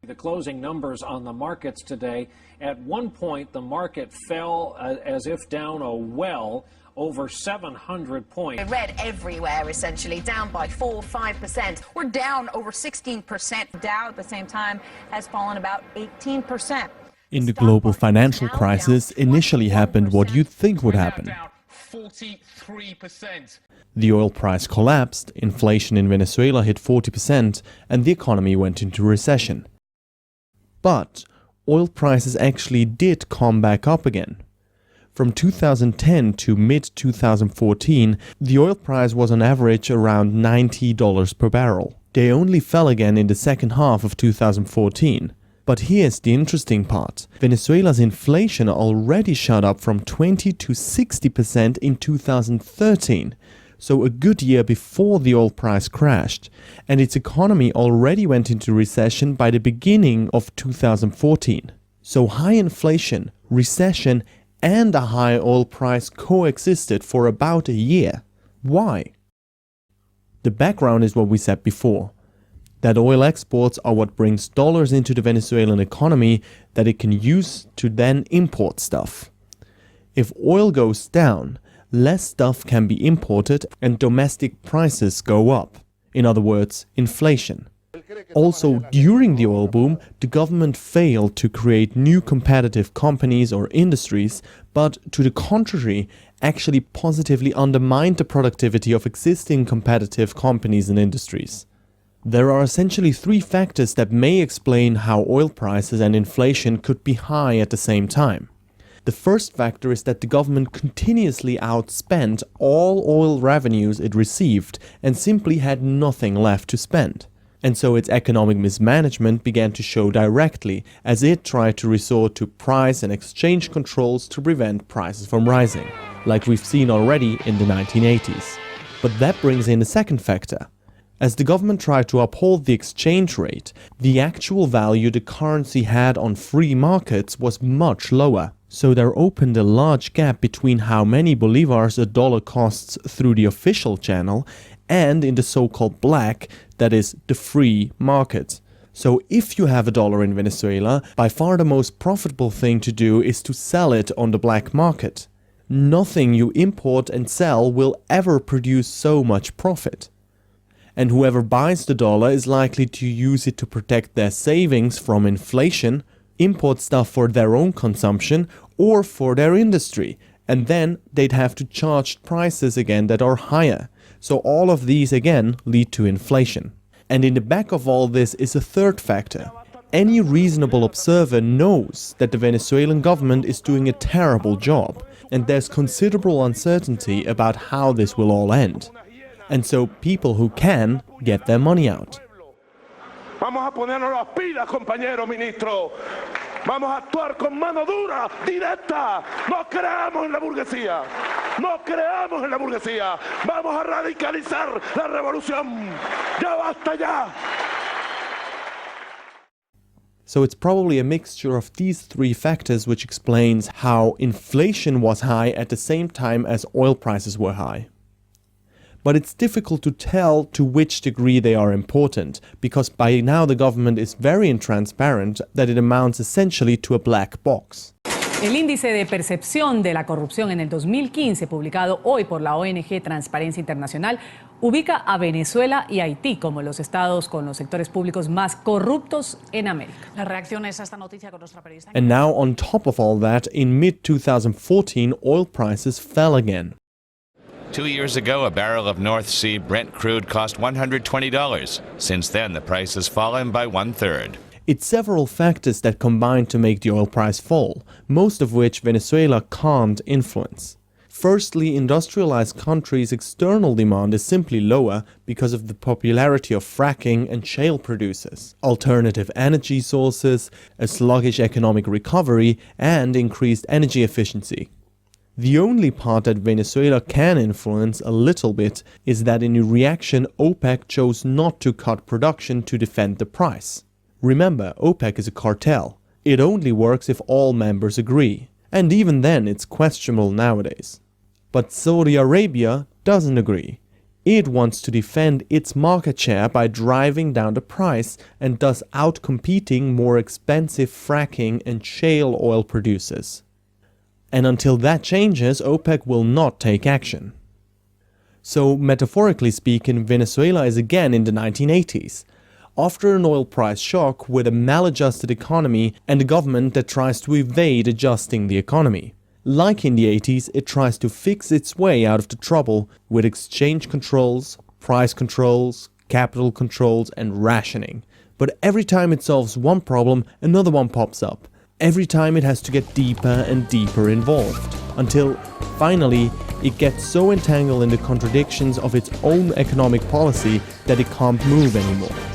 The closing numbers on the markets today, at one point the market fell as if down a well, over 700 points. Red everywhere, essentially, down by 4-5%. We're down over 16%. Dow at the same time has fallen about 18%. In the global financial crisis, initially happened what you'd think would happen. 43%. The oil price collapsed, inflation in Venezuela hit 40%, and the economy went into recession. But oil prices actually did come back up again. From 2010 to mid-2014, the oil price was on average around $90 per barrel. They only fell again in the second half of 2014. But here's the interesting part. Venezuela's inflation already shot up from 20 to 60% in 2013. So a good year before the oil price crashed, and its economy already went into recession by the beginning of 2014. So high inflation, recession, and a high oil price coexisted for about a year. Why? The background is what we said before, that oil exports are what brings dollars into the Venezuelan economy that it can use to then import stuff. If oil goes down, less stuff can be imported and domestic prices go up. In other words, inflation. Also, during the oil boom, the government failed to create new competitive companies or industries, but to the contrary, actually positively undermined the productivity of existing competitive companies and industries. There are essentially three factors that may explain how oil prices and inflation could be high at the same time. The first factor is that the government continuously outspent all oil revenues it received and simply had nothing left to spend. And so its economic mismanagement began to show directly as it tried to resort to price and exchange controls to prevent prices from rising, like we've seen already in the 1980s. But that brings in a second factor. As the government tried to uphold the exchange rate, the actual value the currency had on free markets was much lower. So there opened a large gap between how many bolivars a dollar costs through the official channel and in the so-called black, that is, the free market. So if you have a dollar in Venezuela, by far the most profitable thing to do is to sell it on the black market. Nothing you import and sell will ever produce so much profit. And whoever buys the dollar is likely to use it to protect their savings from inflation, import stuff for their own consumption or for their industry, and then they'd have to charge prices again that are higher. So all of these again lead to inflation. And in the back of all this is a third factor. Any reasonable observer knows that the Venezuelan government is doing a terrible job, and there's considerable uncertainty about how this will all end. And so people who can get their money out. Vamos a ponernos las pilas, compañero ministro. Vamos a actuar con mano dura, directa. No creamos en la burguesía. No creamos en la burguesía. Vamos a radicalizar la revolución. Ya basta ya. So it's probably a mixture of these three factors which explains how inflation was high at the same time as oil prices were high. But it's difficult to tell to which degree they are important, because by now the government is very intransparent that it amounts essentially to a black box. El índice de percepción de la corrupción en el 2015, publicado hoy por la ONG Transparencia Internacional, ubica a Venezuela y Haití como los estados con los sectores públicos más corruptos en América. Las reacciones a esta noticia con nuestra periodista. And now on top of all that, in mid-2014 oil prices fell again. 2 years ago, a barrel of North Sea Brent crude cost $120. Since then, the price has fallen by 1/3. It's several factors that combine to make the oil price fall, most of which Venezuela can't influence. Firstly, industrialized countries' external demand is simply lower because of the popularity of fracking and shale producers, alternative energy sources, a sluggish economic recovery, and increased energy efficiency. The only part that Venezuela can influence a little bit is that in reaction OPEC chose not to cut production to defend the price. Remember, OPEC is a cartel. It only works if all members agree. And even then it's questionable nowadays. But Saudi Arabia doesn't agree. It wants to defend its market share by driving down the price and thus outcompeting more expensive fracking and shale oil producers. And until that changes, OPEC will not take action. So, metaphorically speaking, Venezuela is again in the 1980s. After an oil price shock with a maladjusted economy and a government that tries to evade adjusting the economy. Like in the 80s, it tries to fix its way out of the trouble with exchange controls, price controls, capital controls, and rationing. But every time it solves one problem, another one pops up. Every time it has to get deeper and deeper involved, until finally it gets so entangled in the contradictions of its own economic policy that it can't move anymore.